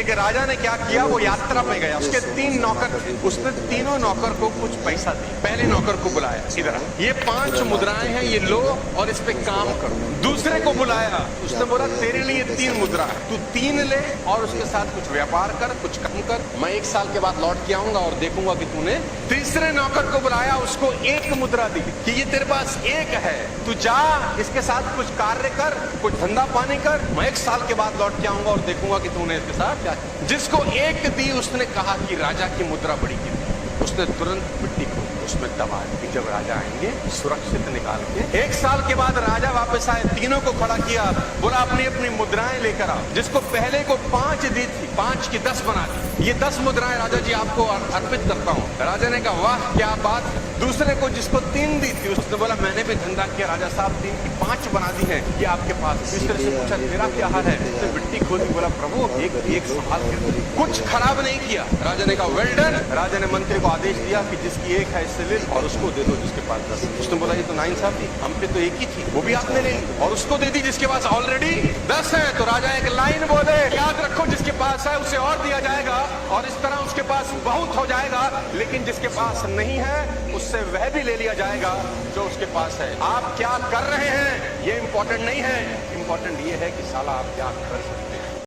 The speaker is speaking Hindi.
कि राजा ने क्या किया, वो यात्रा में गया, उसके 3 नौकर थे, उसने तीनों नौकर को कुछ पैसा दिया। पहले नौकर को बुलाया, इधर ये 5 मुद्राएं हैं, ये लो और इस पे काम करो। दूसरे को बुलाया, उसने बोला तेरे लिए 3 मुद्रा है, तू 3 ले और उसके साथ कुछ व्यापार कर, कुछ काम कर, मैं 1 साल के बाद लौट के आऊंगा और देखूंगा कि तूने। तीसरे नौकर को बुलाया, उसको 1 मुद्रा दी कि ये तेरे पास 1 है, तू जा इसके साथ कुछ कार्य कर, कुछ धंधा पानी कर, मैं 1 साल के बाद लौट के आऊंगा और देखूंगा कि तूने इसके साथ क्या। जिसको 1 दी उसने कहा कि राजा की मुद्रा बड़ी गिरी, उसने तुरंत मिट्टी को उसमें दबा दी। जब राजा आएंगे सुरक्षित निकाल के। 1 साल के बाद राजा वापस आए, तीनों को खड़ा किया, बोला अपनी अपनी मुद्राएं लेकर आओ। जिसको पहले को 5 दी थी, 5 की 10 बना दी। ये 10 मुद्राएं राजा जी आपको अर्पित करता हूँ। राजा ने कहा वाह क्या बात। दूसरे को जिसको 3 दी थी, उसने बोला मैंने भी धंधा किया राजा साहब, 3 की 5 बना दी है, ये आपके पास। तीसरे से पूछा तेरा क्या हाल है, उसने मिट्टी खोदी, बोला प्रभु एक संभाल के, कुछ खराब नहीं किया। राजा ने कहा वेल डन। राजा ने मंत्री को आदेश दिया कि जिसकी 1 है इससे ले और उसको दे दो जिसके पास 10। उसने बोला ये तो नाइंसाफी, हम पे तो 1 ही थी, वो भी आपने ले ली और उसको दे दी जिसके पास ऑलरेडी 10 है। तो राजा एक लाइन बोले, याद रखो जिसके पास है उसे और दिया जाएगा और इस तरह उसके पास बहुत हो जाएगा, लेकिन जिसके पास नहीं है उससे वह भी ले लिया जाएगा जो उसके पास है। आप क्या कर रहे हैं ये इंपॉर्टेंट नहीं है, इंपॉर्टेंट ये है कि साला आप क्या कर सकते हैं।